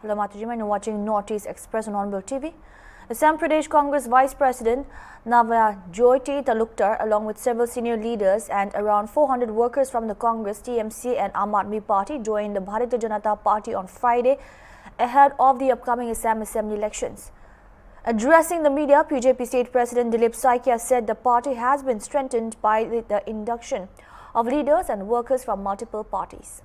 Hello Mataji, and watching Northeast Express on Honorable TV. Assam Pradesh Congress Vice President Navjyoti Talukdar, along with several senior leaders and around 400 workers from the Congress, TMC and Aam Aadmi Party joined the Bharatiya Janata Party on Friday ahead of the upcoming Assam Assembly elections. Addressing the media, BJP State President Dilip Saikia said the party has been strengthened by the induction of leaders and workers from multiple parties.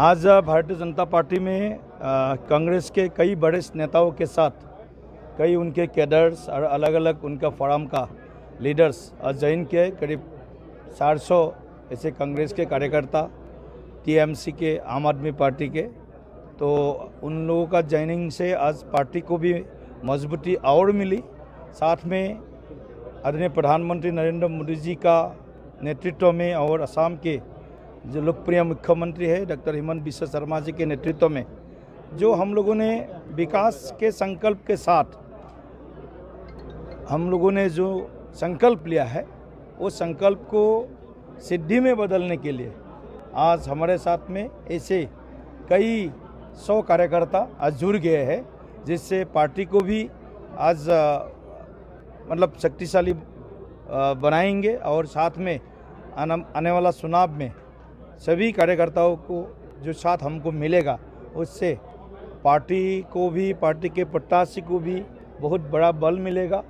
आज Bharatiya Janata party में कांग्रेस के कई बड़े नेताओं के साथ कई उनके कैडर्स और अलग अलग उनका फोरम का लीडर्स आज ज्वाइन किए। करीब 400 ऐसे कांग्रेस के कार्यकर्ता, टीएमसी के, आम आदमी पार्टी के, तो उन लोगों का ज्वाइनिंग से आज पार्टी को भी मजबूती और मिली। साथ में आदरणीय प्रधानमंत्री नरेंद्र मोदी जी का नेतृत्व में और असम के जो लोकप्रिय मुख्यमंत्री है डॉक्टर हेमंत बिस्वा शर्मा जी के नेतृत्व में जो हम लोगों ने विकास के संकल्प के साथ हम लोगों ने जो संकल्प लिया है वो संकल्प को सिद्धि में बदलने के लिए आज हमारे साथ में ऐसे कई 100 कार्यकर्ता आज जुड़ गए हैं, जिससे पार्टी को भी आज मतलब शक्तिशाली बनाएंगे और साथ में आने वाला चुनाव में सभी कार्यकर्ताओं को जो साथ हमको मिलेगा उससे पार्टी को भी, पार्टी के प्रत्याशी को भी बहुत बड़ा बल मिलेगा।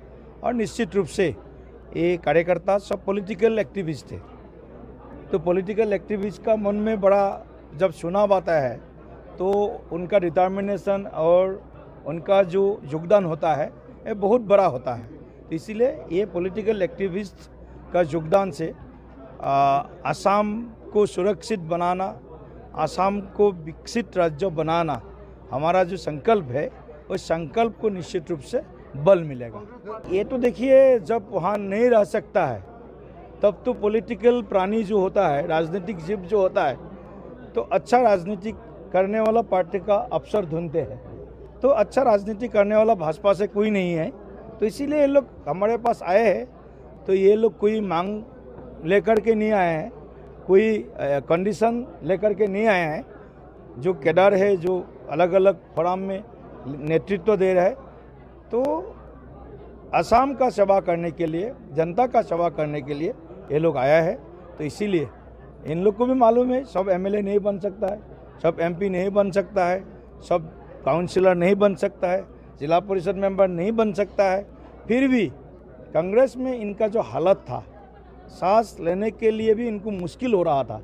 और निश्चित रूप से ये कार्यकर्ता सब पॉलिटिकल एक्टिविस्ट थे, तो पॉलिटिकल एक्टिविस्ट का मन में बड़ा जब चुनाव आता है तो उनका डिटर्मिनेशन और उनका जो योगदान होता है ये बहुत बड़ा होता है। तो इसीलिए ये पॉलिटिकल एक्टिविस्ट का योगदान से असम को सुरक्षित बनाना, असम को विकसित राज्य बनाना हमारा जो संकल्प है उस संकल्प को निश्चित रूप से बल मिलेगा। ये तो देखिए, जब वहाँ नहीं रह सकता है तब तो पॉलिटिकल प्राणी जो होता है, राजनीतिक जीव जो होता है, तो अच्छा राजनीति करने वाला पार्टी का अवसर ढूंढते हैं। तो अच्छा राजनीति करने वाला भाजपा से कोई नहीं है, तो इसीलिए ये लोग हमारे पास आए हैं। तो ये लोग कोई मांग लेकर के नहीं आए हैं, कोई कंडीशन लेकर के नहीं आए हैं। जो कैडर है, जो अलग अलग फोरम में नेतृत्व दे रहे हैं, तो असम का सेवा करने के लिए, जनता का सेवा करने के लिए ये लोग आया है। तो इसीलिए इन लोग को भी मालूम है सब एमएलए नहीं बन सकता है, सब एमपी नहीं बन सकता है, सब काउंसिलर नहीं बन सकता है, जिला परिषद मेंबर नहीं बन सकता है। फिर भी कांग्रेस में इनका जो हालत था, सांस लेने के लिए भी इनको मुश्किल हो रहा था,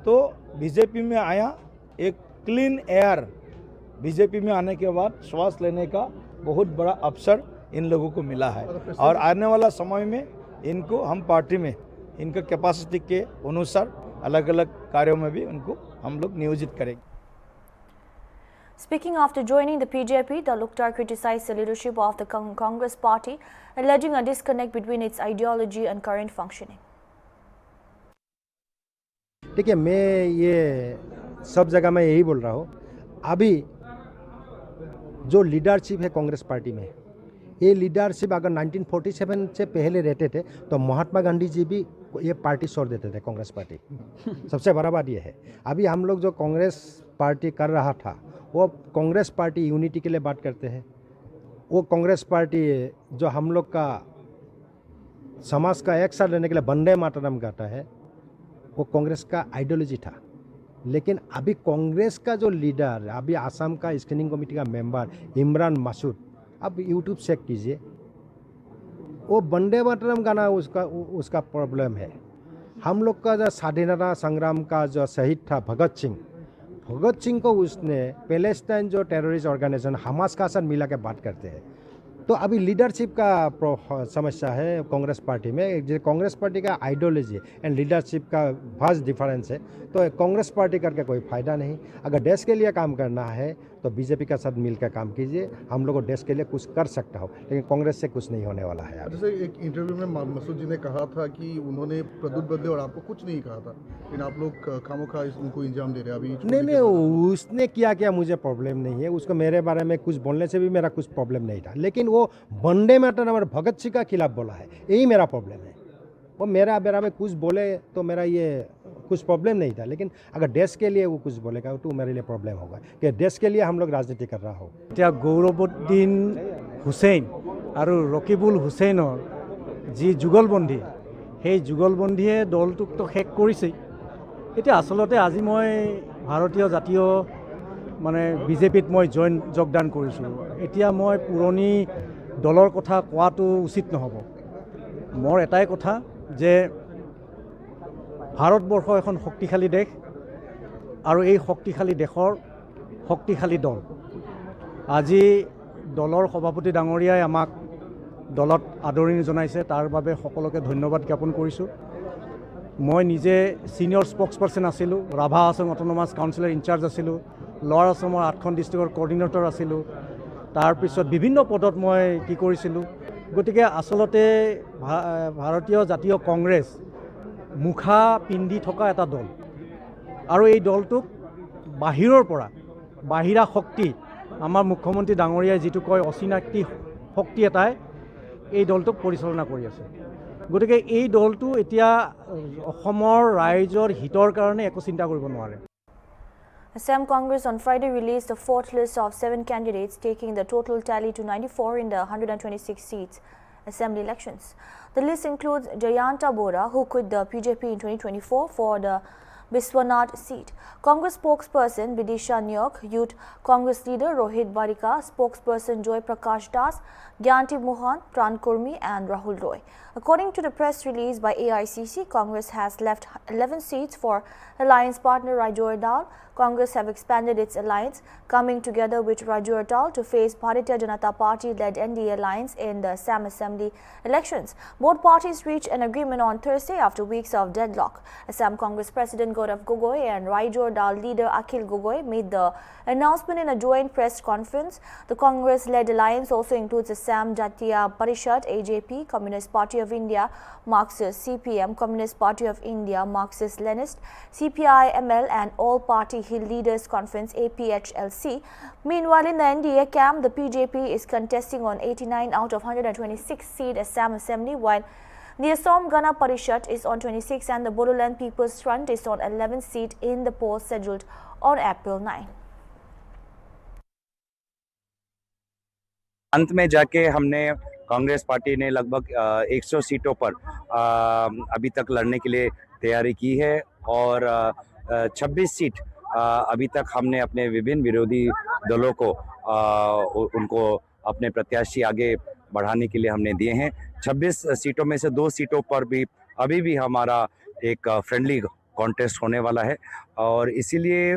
तो बीजेपी में आया। एक क्लीन एयर बीजेपी में आने के बाद श्वास लेने का बहुत बड़ा अवसर इन लोगों को मिला है। और आने वाला समय में इनको हम पार्टी में इनका कैपेसिटी के अनुसार अलग अलग कार्यों में भी उनको हम लोग नियोजित करेंगे। Speaking after joining the BJP, Talukdar criticized the leadership of the Congress party, alleging a disconnect between its ideology and current functioning. देखिए, मैं ये सब जगह मैं यही बोल रहा हूँ, अभी जो लीडरशिप है कांग्रेस पार्टी में, ये लीडरशिप अगर 1947 से पहले रहते थे तो महात्मा गांधी जी भी ये पार्टी छोड़ देते थे, कांग्रेस पार्टी। सबसे बड़ा बात ये है, अभी हम लोग जो कांग्रेस पार्टी कर रहा था वो कांग्रेस पार्टी यूनिटी के लिए बात करते हैं। वो कांग्रेस पार्टी जो हम लोग का समाज का एक साथ रहने के लिए वंदे मातरम गाता है, वो कांग्रेस का आइडियोलॉजी था। लेकिन अभी कांग्रेस का जो लीडर, अभी असम का स्क्रीनिंग कमेटी का मेंबर इमरान मसूद, अब यूट्यूब चेक कीजिए, वो वंदे मातरम गाना उसका प्रॉब्लम है। हम लोग का जो स्वाधीनता संग्राम का जो शहीद था भगत सिंह को उसने पैलेस्टाइन जो टेररिस्ट ऑर्गेनाइजेशन हमास का साथ मिला के बात करते हैं। तो अभी लीडरशिप का समस्या है कांग्रेस पार्टी में। जो कांग्रेस पार्टी का आइडियोलॉजी एंड लीडरशिप का वास्ट डिफरेंस है, तो कांग्रेस पार्टी करके कोई फ़ायदा नहीं। अगर देश के लिए काम करना है तो बीजेपी का साथ मिलकर काम कीजिए। हम लोग को देश के लिए कुछ कर सकता हो, लेकिन कांग्रेस से कुछ नहीं होने वाला है। जैसे एक इंटरव्यू में मसूद जी ने कहा था कि उन्होंने प्रदुत बदले और आपको कुछ नहीं कहा था, लेकिन आप लोग खामोखा उनको इंजाम दे रहे हैं। अभी नहीं, उसने क्या मुझे प्रॉब्लम नहीं है, उसको मेरे बारे में कुछ बोलने से भी मेरा कुछ प्रॉब्लम नहीं था, लेकिन वो वंदे मातरम और भगत सिंह का खिलाफ बोला है, यही मेरा प्रॉब्लम है। वो मेरा मेरा में कुछ बोले तो मेरा ये कुछ प्रॉब्लम नहीं था, लेकिन अगर देश के लिए वो कुछ बोलेगा तो मेरे लिए प्रॉब्लम होगा कि देश के लिए हम लोग राजनीति कर रहा हो। এতিয়া গৌৰৱুদ্দিন হুছেইন আৰু ৰকিবুল হুছেইনৰ যি যুগলবন্দী, সেই যুগলবন্দীয়ে দলটোকতো শেষ কৰিছেই। এতিয়া আচলতে আজি মই ভাৰতীয় জাতীয় বিজেপিত মই যোগদান কৰিছোঁ। এতিয়া মই পুৰণি দলৰ কথা কোৱাটো উচিত নহ'ব। মোৰ এটাই কথা যে ভাৰতবৰ্ষ এখন শক্তিশালী দেশ আৰু এই শক্তিশালী দেশৰ শক্তিশালী দল। আজি দলৰ সভাপতি ডাঙৰীয়াই আমাক দলত আদৰণি জনাইছে, তাৰ বাবে সকলোকে ধন্যবাদ জ্ঞাপন কৰিছোঁ। মই নিজে ছিনিয়ৰ স্প'ক্স পাৰ্চন আছিলোঁ, ৰাভা আছাম অট'নমাছ কাউন্সিলৰ ইনচাৰ্জ আছিলোঁ, লৱাৰ আছামৰ 8খন ডিষ্ট্ৰিক্টৰ কোঅৰ্ডিনেটৰ আছিলোঁ। তাৰপিছত বিভিন্ন পদত মই কি কৰিছিলোঁ। গতিকে আচলতে ভাৰতীয় জাতীয় কংগ্ৰেছ মুখা পিন্ধি থকা এটা দল, আৰু এই দলটোক বাহিৰৰ পৰা বাহিৰা শক্তি, আমাৰ মুখ্যমন্ত্ৰী ডাঙৰীয়াই যিটো কয় অচিনাকি শক্তি এটাই এই দলটোক পৰিচালনা কৰি আছে। গতিকে এই দলটো এতিয়া অসমৰ ৰাইজৰ হিতৰ কাৰণে একো চিন্তা কৰিব নোৱাৰে। Assam Congress on Friday released the fourth list of 7 candidates, taking the total tally to 94 in the 126 seats assembly elections. The list includes Jayanta Bora, who quit the BJP in 2024 for the Biswanath seat. Congress spokesperson Bidisha Nyok, Youth Congress leader Rohit Barika, spokesperson Joy Prakash Das, Gyanti Mohan, Pran Kurmi and Rahul Roy. According to the press release by AICC, Congress has left 11 seats for alliance partner Rajoy Dal. Congress have expanded its alliance, coming together with Rajoy Dal to face Bharatiya Janata Party-led NDA alliance in the Assam Assembly elections. Both parties reached an agreement on Thursday after weeks of deadlock. Assam Congress President Gaurav Gogoi and Rajoy Dal leader Akhil Gogoi made the announcement in a joint press conference. The Congress-led alliance also includes Assam Jatiya Parishad, AJP, Communist Party of India, Marxist, CPM, Communist Party of India, Marxist-Leninist, CPI-ML and All-Party Hill Leaders Conference, APHLC. Meanwhile, in the NDA camp, the BJP is contesting on 89 out of 126-seat Assam Assembly, while the Assam Gana Parishad is on 26 and the Bodoland People's Front is on 11 seat in the polls scheduled on April 9. अंत में जाके हमने Congress party ने लगभग 100 सीटों पर अभी तक लड़ने के लिए तैयारी की है और 26 सीट अभी तक हमने अपने विभिन्न विरोधी दलों को उनको अपने प्रत्याशी आगे बढ़ाने के लिए हमने दिए हैं। 26 सीटों में से 2 सीटों पर भी अभी भी हमारा एक फ्रेंडली कॉन्टेस्ट होने वाला है और इसीलिए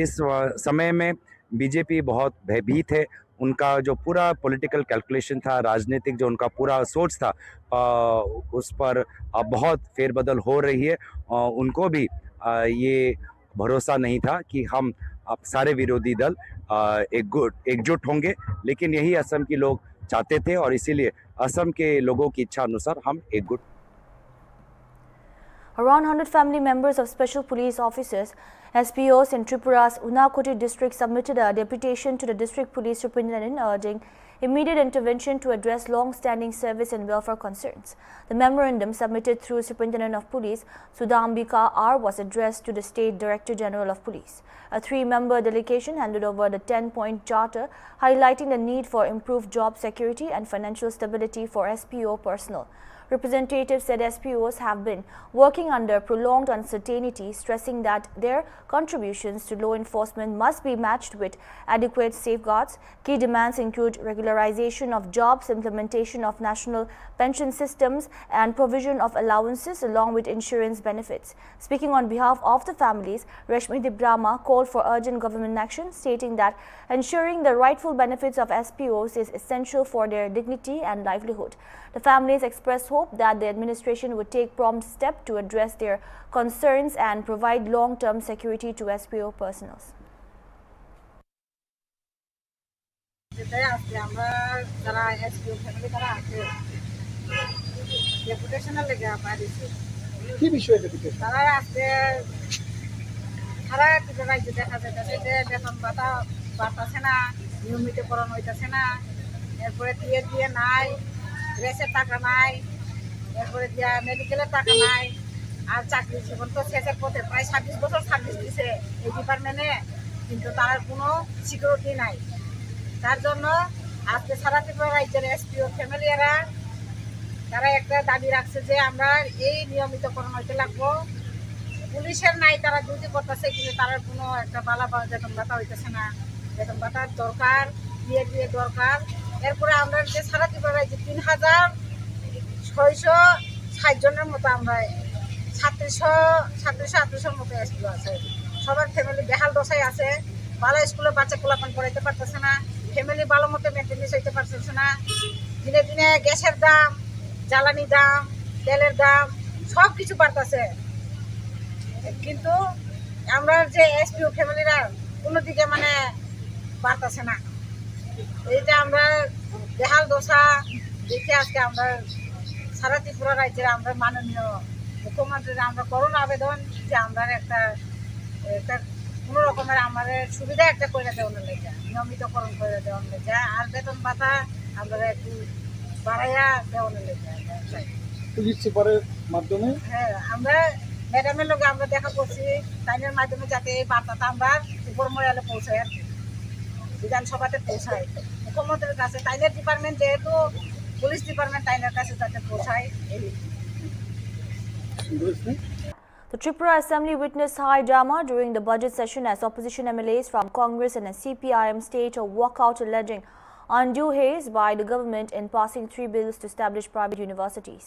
इस समय में बीजेपी बहुत भयभीत है। उनका जो पूरा पॉलिटिकल कैलकुलेशन था, राजनीतिक जो उनका पूरा सोच था, उस पर अब बहुत फेरबदल हो रही है। उनको भी ये भरोसा नहीं था कि हम अब सारे विरोधी दल एकजुट होंगे, लेकिन यही असम के लोग चाहते थे और इसीलिए असम के लोगों की इच्छा अनुसार हम एकजुट। Around 100 family members of special police officers, SPOs in Tripura's Unakoti district submitted a deputation to the district police superintendent urging immediate intervention to address long-standing service and welfare concerns. The memorandum submitted through Superintendent of Police Sudhambika R was addressed to the State Director General of Police. A 3-member delegation handed over the 10-point charter highlighting the need for improved job security and financial stability for SPO personnel. Representatives said SPOs have been working under prolonged uncertainty, stressing that their contributions to law enforcement must be matched with adequate safeguards. Key demands include regularization of jobs, implementation of national pension systems, and provision of allowances along with insurance benefits. Speaking on behalf of the families, Rashmi Dibrama called for urgent government action, stating that ensuring the rightful benefits of SPOs is essential for their dignity and livelihood. The families expressed hope that the administration would take prompt steps to address their concerns and provide long-term security to SPO personnel. কি বিষয়ে deputation? তারা আজকে সারা রাজ্য দেখা যাইতেছে যে বেতন ভাতা বাড়তেছে না, নিয়মিতকরণ হইতেছে না, এরপরে দিয়ে নাই, রেসের টাকা নাই, এরপরে দিয়া মেডিকেলের টাকা নাই, আর চাকরি জীবন তো শেষের পথে, প্রায় 26 বছর সার্ভিস দিছে এই ডিপার্টমেন্টে, কিন্তু তার কোনো সিকিউরিটি নাই। তার জন্য আজকে সারা ত্রিপুরা রাজ্যের এসপিও ফ্যামিলিয়ারা তারা একটা দাবি রাখছে যে আমরা এই নিয়মিতকরণ হইতে লাগবো। পুলিশের নাই, তারা ডিউটি করতেছে, কিন্তু তার কোনো একটা বালা বেতন ভাতা হইতেছে না। বেতন ভাতার দরকার, দিয়ে দরকার। এরপরে আমরা যে সারা ত্রিপুরা রাজ্যে 3660 জনের মতো আমরা 3700-3800 মতো স্কুল আছে। সবার ফ্যামিলি বেহাল দশায় আছে। ভালো স্কুলে বাচ্চা পোলাপান পড়াইতে পারতেছে না, ফ্যামিলি ভালো মতো মেনটেনেন্স হইতে পারতেছে না। দিনে দিনে গ্যাসের দাম, জ্বালানি দাম, তেলের দাম সব কিছু বাড়তেছে, কিন্তু আমরা যে এসপিও ফ্যামিলিরা কোনো দিকে মানে বাড়তেছে না। এইটা আমরা বেহাল দশা দেখে আজকে আমরা সারা ত্রিপুরা রাজ্যের আমরা মাননীয় মুখ্যমন্ত্রীর আমরা করোনা আবেদন যে আমরা একটা কোনো রকমের আমাদের সুবিধা একটা করে দেওয়ার লেগে, নিয়মিতকরণ করে দেওয়ার লেগে, আর বেতন ভাতা আমরা একটু বাড়াইয়া দেওয়ার লেগে চাই। পুলিশ সুপারের মাধ্যমে হ্যাঁ, আমরা ম্যাডামের লোক আমরা দেখা করছি, তাইনের মাধ্যমে যাতে এই বার্তাটা আমরা উপর মহলে পৌঁছাই, আর কি বিধানসভাতে পৌঁছায় মুখ্যমন্ত্রীর কাছে। তাইনের ডিপার্টমেন্ট যেহেতু পুলিশ ডিপার্টমেন্ট, তাইনের কাছে যাতে পৌঁছায় এই। The Tripura Assembly witnessed high drama during the budget session as opposition MLAs from Congress and CPIM staged a walkout alleging undue haste by the government in passing 3 bills to establish private universities.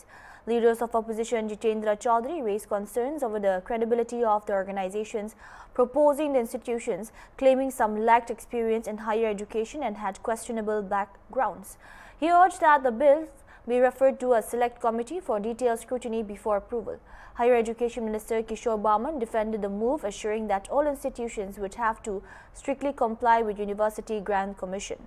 Leaders of opposition Jitendra Chaudhary raised concerns over the credibility of the organizations proposing the institutions, claiming some lacked experience in higher education and had questionable backgrounds. He urged that the bills be referred to a select committee for detailed scrutiny before approval. Higher Education Minister Kishore Baman defended the move, assuring that all institutions would have to strictly comply with University Grant Commission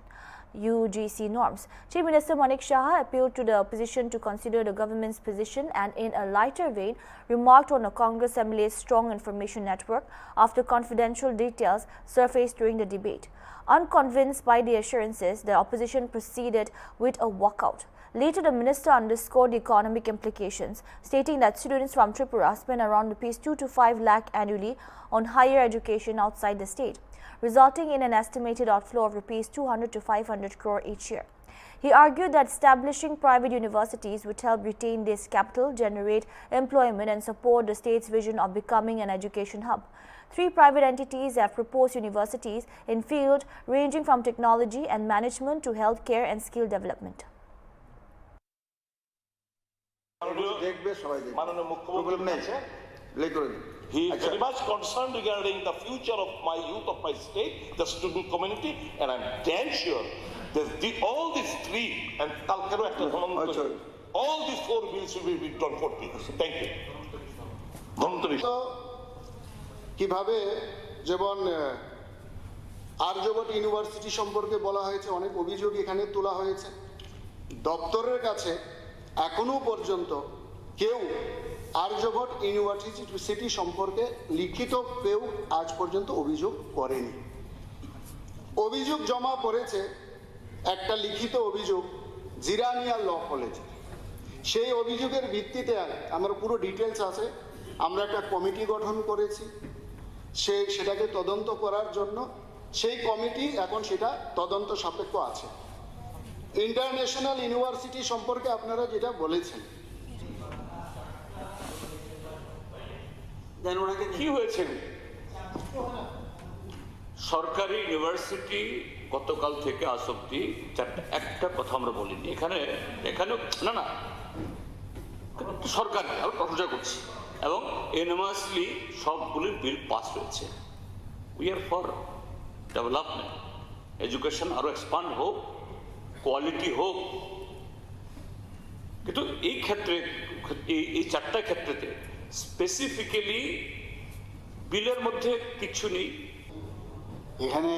UGC norms. Chief Minister Manik Shah appealed to the opposition to consider the government's position and, in a lighter vein, remarked on the Congress MLA's strong information network after confidential details surfaced during the debate. Unconvinced by the assurances, the opposition proceeded with a walkout. Later, the minister underscored the economic implications, stating that students from Tripura spend around ₹2 to 5 lakh annually on higher education outside the state, resulting in an estimated outflow of ₹200 to 500 crore each year. He argued that establishing private universities would help retain this capital, generate employment and support the state's vision of becoming an education hub. 3 private entities have proposed universities in fields ranging from technology and management to healthcare and skill development. He is very much concerned regarding the future of my youth, of my state, the student community, and I'm damn sure that all these 3 and all these 4 bills will be withdrawn for this. Thank you. কিভাবে যেমন Aryabhata university সম্পর্কে বলা হয়েছে, অনেক অভিযোগ এখানে তোলা হয়েছে। দপ্তরের কাছে এখনো পর্যন্ত কেউ আর্যভট্ট ইউনিভার্সিটি সম্পর্কে লিখিত কেউ আজ পর্যন্ত অভিযোগ করেনি। অভিযোগ জমা পড়েছে একটা লিখিত অভিযোগ জিরানিয়া ল কলেজে। সেই অভিযোগের ভিত্তিতে আমার পুরো ডিটেলস আছে। আমরা একটা কমিটি গঠন করেছি সেটাকে তদন্ত করার জন্য। সেই কমিটি এখন সেটা তদন্ত সাপেক্ষ আছে। ইন্টারন্যাশনাল ইউনিভার্সিটি সম্পর্কে আপনারা যেটা বলেছেন, কি হয়েছে? সরকারি ইউনিভার্সিটি গতকাল থেকে আজ অব্দি একটা কথা আমরা বলিনি। এখানে না সরকারি আমরা প্রশংসা করছি এবং এনমাসলি সবগুলি বিল পাস হয়েছে। We are for development, education আরো এক্সপান্ড হোক, কোয়ালিটি হোক, কিন্তু এই ক্ষেত্রে এই 4টা ক্ষেত্রেতে স্পেসিফিক্যালি বিলের মধ্যে কিছু নেই। এখানে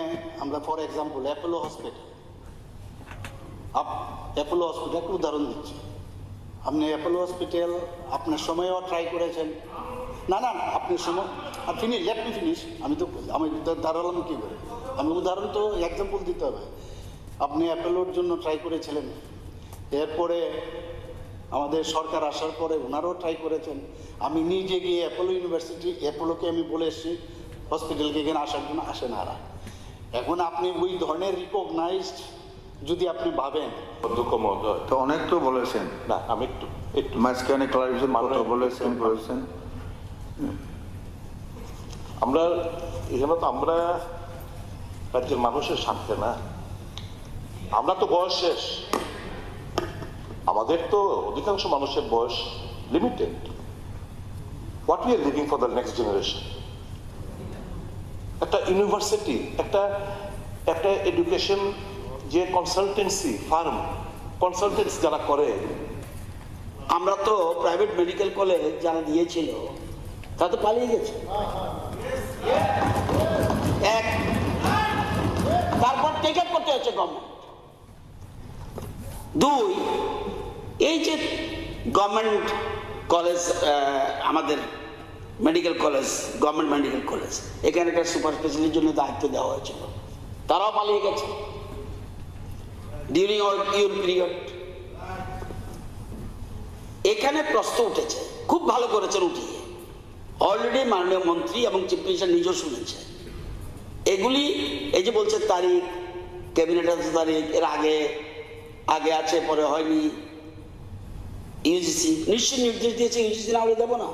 আমরা ফর এক্সাম্পল অ্যাপোলো হসপিটাল একটা উদাহরণ দিচ্ছি। আপনি অ্যাপোলো হসপিটাল আপনার সময়ও ট্রাই করেছেন। না আপনি সময় আপনি লেট মি ফিনিশ। আমি দাঁড়ালাম কী করে? আমি উদাহরণ তো এক্সাম্পল দিতে হবে। আপনি অ্যাপোলোর জন্য ট্রাই করেছিলেন, এরপরে আমাদের সরকার আসার পরে ওনারাও ট্রাই করেছেন। আমি নিজে গিয়ে অ্যাপোলোকে আমি বলে এসেছি হসপিটালকে এখানে আসার জন্য, আসে না। এখন আপনি ওই ধরনের রিকগনাইজড যদি আপনি ভাবেন, অধ্যক্ষ মহোদয়, তো অনেক তো বলেছেন না আমি একটু মাঝখানে ক্লারিফিকেশন করতে বলেছেন। আমরা এখানে তো আমরা রাজ্যের মানুষের স্বার্থে না, আমরা তো বয়স শেষ, আমাদের তো অধিকাংশ মানুষের বয়স limited. What we are living for the next generation. একটা ইউনিভার্সিটি, একটা এডুকেশন যে কনসালটেন্সি ফার্ম, কনসালটেন্সি যারা করে, আমরা তো প্রাইভেট মেডিকেল কলেজ যারা দিয়েছিল তা তো পালিয়ে গেছে। এক, তারপর টেক আপ করতে হচ্ছে গভর্নমেন্ট। দুই, এই যে গভর্নমেন্ট কলেজ, আমাদের medical college, government medical college, এখানে একটা সুপার স্পেশালিটির জন্য দায়িত্ব দেওয়া হয়েছিল, তারাও পালিয়ে গেছে ডিউরিং আওয়ার ইউর পিরিয়ড। এখানে প্রশ্ন উঠেছে, খুব ভালো করেছেন উঠিয়ে, অলরেডি মাননীয় মন্ত্রী এবং চিফ মিনিস্টার নিজেও শুনেছে এগুলি। এই যে বলছে তারিখ, ক্যাবিনেটের তারিখ, এর আগে আছে পরে হয়নি। ইউজিসি নিশ্চয়ই নির্দেশ দিয়েছে, ইউজিসি না হলে দেবো না।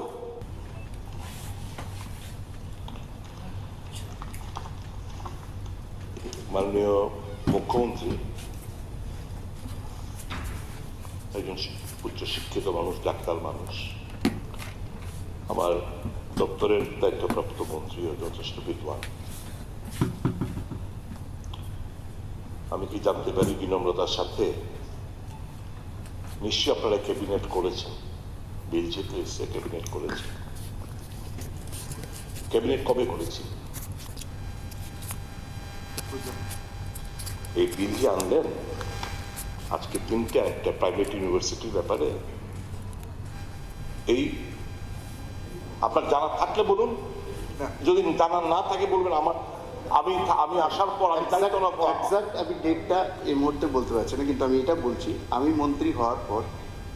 মাননীয় মুখ্যমন্ত্রী একজন উচ্চশিক্ষিত মানুষ, ডাক্তার মানুষ, আমার দপ্তরের দায়িত্বপ্রাপ্ত মন্ত্রীও যথেষ্ট বিদ্বান। আমি কি জানতে পারি বিনম্রতার সাথে, নিশ্চয়ই আপনারা ক্যাবিনেট করেছেন, বিল যেতে এসে ক্যাবিনেট করেছেন। ক্যাবিনেট কবে করেছি? এই বিল যে আনলেন আজকে একটা প্রাইভেট ইউনিভার্সিটির ব্যাপারে, এই আপনার জানা থাকলে বলুন, যদি জানা না থাকে বলবেন। আমি আসার পর আমি ডেটটা এই মুহূর্তে বলতে পারছি না, কিন্তু আমি এটা বলছি, আমি মন্ত্রী হওয়ার পর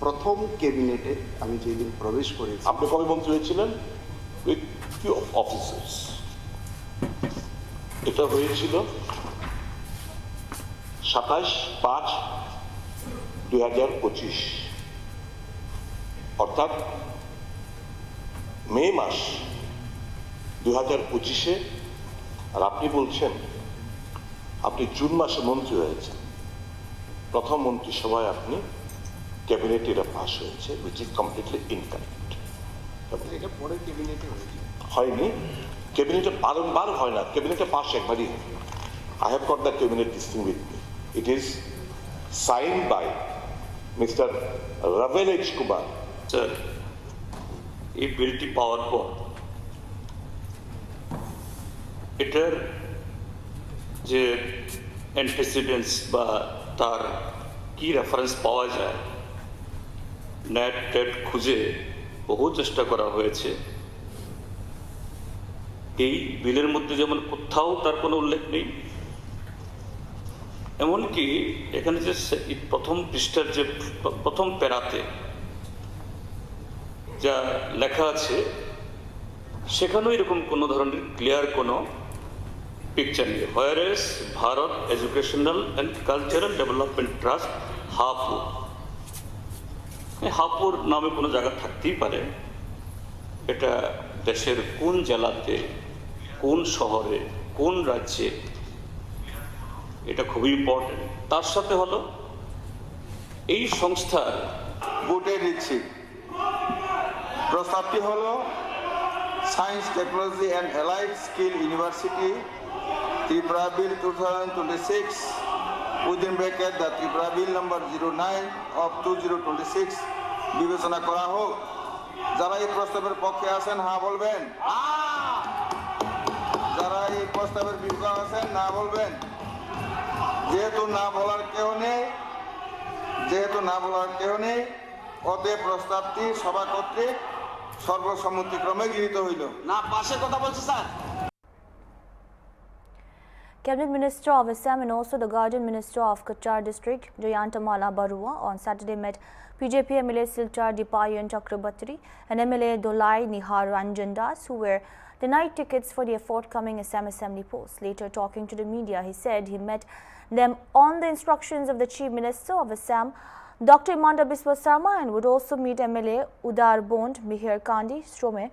প্রথম ক্যাবিনেটে আমি যেদিন প্রবেশ করেছি। আপনি কবে মন্ত্রী হয়েছিলেন? With few officers. এটা হয়েছিল 27/5/2025, অর্থাৎ মে মাস 2025-এ। আর আপনি বলছেন আপনি জুন মাসে মন্ত্রী হয়েছেন। প্রথম মন্ত্রিসভায় আপনি ক্যাবিনেট এটা পাস হয়েছে, উইচ ইজ কমপ্লিটলি ইনকারেক্ট। এটা পরে ক্যাবিনেটে হয়নি, ক্যাবিনেটে বারংবার হয় না, ক্যাবিনেটে পাস একবারই হয়। I have got the cabinet this thing with me. It is signed by Mr. Ravel H. Kumar. Sir, এই বিলটি পাওয়ার পর এটার যে অ্যান্টিসিডেন্টস বা তার কি রেফারেন্স পাওয়া যায়, নেট খুঁজে বহু চেষ্টা করা হয়েছে। এই বিলের মধ্যে যেমন কোথাও তার কোনো উল্লেখ নেই, এমনকি এখানে যে প্রথম পৃষ্ঠার যে প্রথম প্যারাতে যা লেখা আছে সেখানেও এরকম কোনো ধরনের ক্লিয়ার কোনো পিকচার নেই। Whereas Bharat educational and cultural development trust Hapur, Hapur নামে কোনো জায়গা থাকতেই পারে। এটা দেশের কোন জেলাতে, কোন শহরে, কোন রাজ্যে, এটা খুবই ইম্পর্টেন্ট। তার সাথে হলো এই সংস্থার বুটে দিচ্ছি। প্রস্তাবটি হলো science technology and allied skill university Tripura bill 2026 within bracket the Tripura bill number 09/2026 বিবেচনা করা হোক। যারা এই প্রস্তাবের পক্ষে আছেন হ্যাঁ বলবেন, যারা এই প্রস্তাবের বিপক্ষে আছেন না বলবেন। যেহেতু না বলার কেউ নেই, অতএব প্রস্তাবটি সভা কর্তৃক সর্বসম্মতিক্রমে গৃহীত হইল। না পাশে কথা বলছে sir. Cabinet Minister of Assam and also the Guardian Minister of Cachar District, Jayantamala Barua, on Saturday met BJP MLA Silchar Dipayan Chakrabarti and MLA Dolai Nihar Ranjandas, who were denied tickets for their forthcoming Assam Assembly post. Later talking to the media, he said he met them on the instructions of the Chief Minister of Assam, Dr. Himanta Biswa Sarma, and would also meet MLA Udar Bond Mihir Kandi Strome,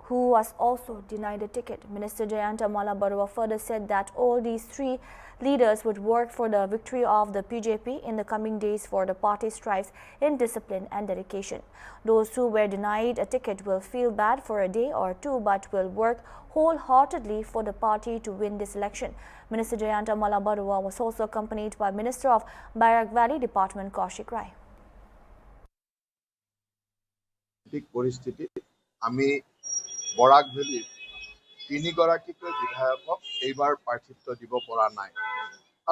who was also denied a ticket. Minister Jayantamala Barua further said that all these three leaders would work for the victory of the BJP in the coming days, for the party strives in discipline and dedication. Those who were denied a ticket will feel bad for a day or two, but will work wholeheartedly for the party to win this election. Minister Jayantamala Barua was also accompanied by Minister of Barak Valley Department Kaushik Rai. Barak ভেলীৰ তিনিগৰাকীকৈ বিধায়কক এইবাৰ প্ৰাৰ্থিত্ব দিব পৰা নাই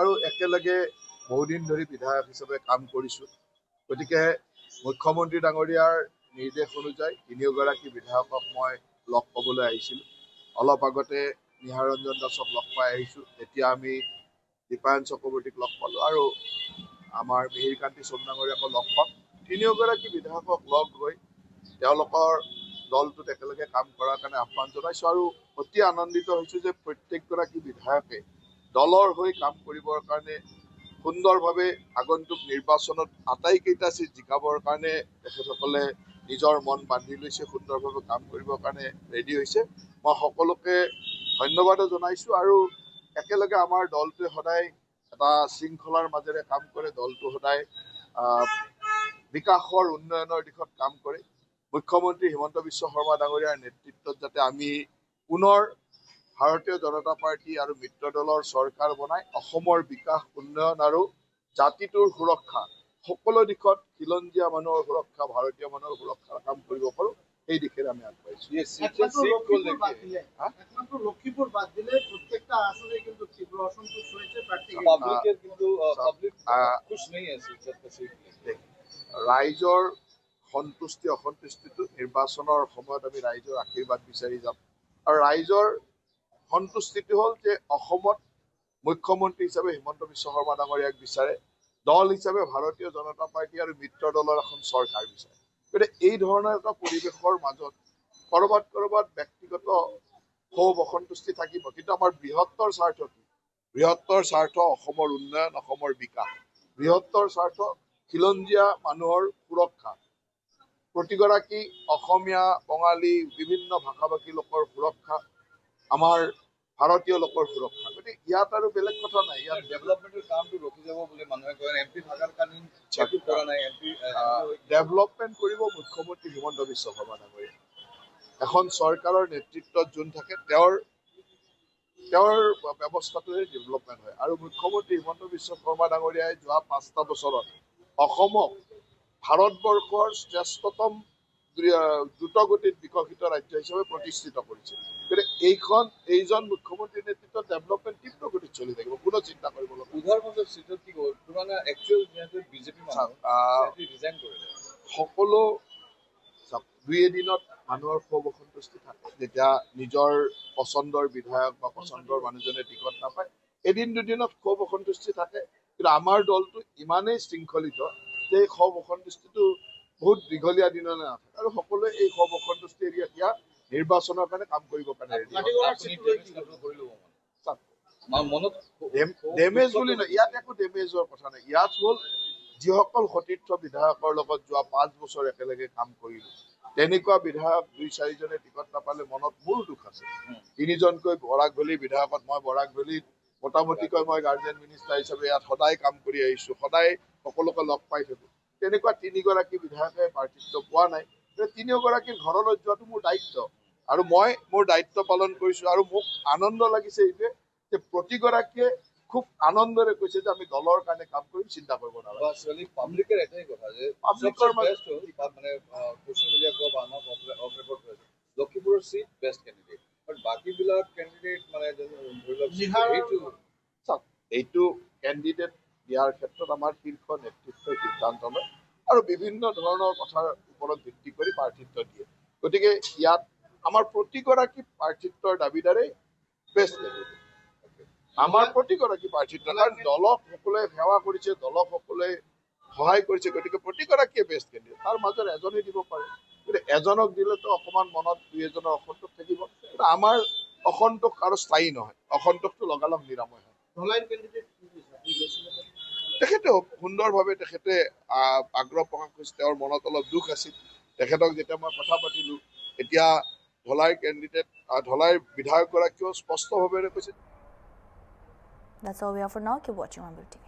আৰু একেলগে বহুদিন ধৰি বিধায়ক হিচাপে কাম কৰিছো গতিকে মুখ্যমন্ত্ৰী ডাঙৰীয়াৰ নিৰ্দেশ অনুযায়ী তিনিগৰাকী বিধায়কক মই লগ পাবলৈ আহিছিল অলপ আগতে নিহাৰ ৰঞ্জন দাসক লগ পাই আহিছো এতিয়া আমি দীপায়ন চক্ৰৱৰ্তীক লগ পালো আৰু আমাৰ মিহিৰ কান্তি সোম ডাঙৰীয়াক লগ পাম তিনিগৰাকী বিধায়কক লগ হৈ তেওঁলোকৰ দলটোত একেলগে কাম কৰাৰ কাৰণে আহ্বান জনাইছো আৰু অতি আনন্দিত হৈছো যে প্ৰত্যেকগৰাকী বিধায়কে দলৰ হৈ কাম কৰিবৰ কাৰণে সুন্দৰভাৱে আগন্তুক নিৰ্বাচনত আটাইকেইটা চিট জিকাবৰ কাৰণে তেখেতসকলে নিজৰ মন বান্ধি লৈছে সুন্দৰভাৱে কাম কৰিবৰ কাৰণে ৰেডি হৈছে মই সকলোকে ধন্যবাদ জনাইছো আৰু একেলগে আমাৰ দলটোৱে সদায় এটা শৃংখলাৰ মাজেৰে কাম কৰে দলটো সদায় বিকাশৰ উন্নয়নৰ দিশত কাম কৰে মুখ্যমন্ত্ৰী হিমন্ত বিশ্ব শৰ্মা ডাঙৰীয়াৰ নেতৃত্বত যাতে আমি পুনৰ ভাৰতীয় জনতা পাৰ্টি আৰু মিত্ৰ দলৰ চৰকাৰ বনাই অসমৰ বিকাশ উন্নয়ন আৰু জাতিটোৰ সুৰক্ষা সকলো দিশত খিলঞ্জীয়া মানুহৰ সুৰক্ষা ভাৰতীয় মানুহৰ সুৰক্ষাৰ কাম কৰিব পাৰো এই দিশে আমি আগবাঢ়িছো লক্ষীপুৰ বাদ দিলে প্ৰত্যেকটা আসনে কিন্তু তীব্র অসন্তোষ হয়েছে ৰাইজৰ সন্তুষ্টি অসন্তুষ্টিটো নিৰ্বাচনৰ সময়ত আমি ৰাইজৰ আশীৰ্বাদ বিচাৰি যাম আৰু ৰাইজৰ সন্তুষ্টিটো হ'ল যে অসমত মুখ্যমন্ত্ৰী হিচাপে হিমন্ত বিশ্ব শৰ্মা ডাঙৰীয়াক বিচাৰে দল হিচাপে ভাৰতীয় জনতা পাৰ্টি আৰু মিত্ৰ দলৰ এখন চৰকাৰ বিচাৰে গতিকে এই ধৰণৰ এটা পৰিৱেশৰ মাজত কৰবাত ব্যক্তিগত ক্ষোভ অসন্তুষ্টি থাকিব কিন্তু আমাৰ বৃহত্তৰ স্বাৰ্থ কি বৃহত্তৰ স্বাৰ্থ অসমৰ উন্নয়ন অসমৰ বিকাশ বৃহত্তৰ স্বাৰ্থ খিলঞ্জীয়া মানুহৰ সুৰক্ষা প্ৰতিগৰাকী অসমীয়া বঙালী বিভিন্ন ভাষাভাষী লোকৰ সুৰক্ষা আমাৰ ভাৰতীয় লোকৰ সুৰক্ষা গতিকে ইয়াত আৰু বেলেগ কথা নাই ইয়াত ডেভেলপমেণ্টৰ কামটো ৰখি যাব বুলি মানুহে কয় এমপি থাকাকালীন চেকু কৰা নাই এমপি ডেভেলপমেণ্ট কৰিব মুখ্যমন্ত্ৰী হিমন্ত বিশ্ব শৰ্মা ডাঙৰীয়া এখন চৰকাৰৰ নেতৃত্বত যোন থাকে তেওঁৰ ব্যৱস্থাটোৱে ডেভেলপমেণ্ট হয় আৰু মুখ্যমন্ত্ৰী হিমন্ত বিশ্ব শৰ্মা ডাঙৰীয়াই যোৱা 5টা বছৰত অসমক ভাৰতবৰ্ষৰ শ্ৰেষ্ঠতম দ্ৰুতগতিত বিকশিত ৰাজ্য হিচাপে প্ৰতিষ্ঠিত কৰিছে গতিকে এইজন মুখ্যমন্ত্ৰীৰ নেতৃত্বত ডেভেলপমেণ্ট তীব্ৰ গতিত চলি থাকিব কোনো চিন্তা কৰিব লগা উদাহৰণত চিটত কি হ'ল পুৰণা একচুৱেল বিজেপি ৰিজাইন কৰিলে সকলো দুই এদিনত মানুহৰ ক্ষোভ অসন্তুষ্টি থাকে যেতিয়া নিজৰ পচন্দৰ বিধায়ক বা পচন্দৰ মানুহজনে টিকট নাপায় এদিন দুদিনত ক্ষোভ অসন্তুষ্টি থাকে কিন্তু আমাৰ দলটো ইমানেই শৃংখলিত যে ক্ষোভ অসন্তুষ্টিটো বহুত দীঘলীয়া দিনলৈ নাথাকে আৰু সকলোৱে এই ক্ষোভ অসন্তুষ্টি এৰি এতিয়া নিৰ্বাচনৰ কাৰণে কাম কৰিবৰ কাৰণে ডেমেজ বুলি নহয় ইয়াত একো ডেমেজৰ কথা নাই ইয়াত হ'ল যিসকল সতীৰ্থ বিধায়কৰ লগত যোৱা 5 বছৰ একেলগে কাম কৰিলো তেনেকুৱা বিধায়ক 2-4জনে টিকট নাপালে মনত মোৰ দুখ আছে 3জনকৈ বৰাক ভেলীৰ বিধায়কত মই বৰাক ভেলীত মোটামুটিকৈ মই গাৰ্জেন মিনিষ্টাৰ হিচাপে ইয়াত সদায় কাম কৰি আহিছো সদায় সকলোকে লগ পাই থাকো তেনেকুৱা 3গৰাকী বিধায়কে প্ৰাৰ্থিত্ব পোৱা নাই তিনিওগৰাকীৰ ঘৰলৈ যোৱাটো মোৰ দায়িত্ব আৰু মই মোৰ দায়িত্ব পালন কৰিছো আৰু মোক আনন্দ লাগিছে এইটোৱে যে প্ৰতিগৰাকীয়ে খুব আনন্দৰে কৈছে যে আমি দলৰ কাৰণে কাম কৰিম চিন্তা কৰিব নালাগে পাব্লিকৰ এটাই কথা যে পাব্লিকৰ মানে সোশ্যাল মিডিয়া ক্লাব আমাক অফাৰ কৰিছে লক্ষীপুৰৰ চিট বেষ্ট কেণ্ডিডেট বাট বাকিবিলাক কেণ্ডিডেট মানে এইটো কেণ্ডিডেট দিয়াৰ ক্ষেত্ৰত আমাৰ শীৰ্ষ নেতৃত্বই সিদ্ধান্ত লয় আৰু বিভিন্ন ধৰণৰ কথাৰ ওপৰত ভিত্তি কৰি প্ৰাৰ্থিত্ব দিয়ে গতিকে ইয়াত আমাৰ প্ৰতিগৰাকী প্ৰাৰ্থিত্বৰ দাবীদাৰেই বেষ্ট কেণ্ডিডেট আমাৰ প্ৰতিগৰাকী প্ৰাৰ্থীৰ কাৰণ দলক সকলোৱে সেৱা কৰিছে, দলক সকলোৱে সহায় কৰিছে, গতিকে প্ৰতিগৰাকীয়ে বেষ্ট কেণ্ডিডেট। তাৰ মাজত এজনেই দিব পাৰে, কিন্তু এজনক দিলেতো অকণমান মনত দুই এজনৰ অসন্তোষ থাকিব। কিন্তু আমাৰ অসন্তোষ আৰু স্থায়ী নহয়, অসন্তোষটো লগালগ নিৰাময় হয়। তেখেতেও সুন্দৰভাৱে তেখেতে আগ্ৰহ প্ৰকাশ কৰিছে, তেওঁৰ মনত অলপ দুখ আছিল। তেখেতক যেতিয়া মই কথা পাতিলো, এতিয়া ধলাইৰ কেণ্ডিডেট ধলাইৰ বিধায়কগৰাকীয়েও স্পষ্টভাৱে কৈছে। That's all we have for now. Keep watching Onbul TV.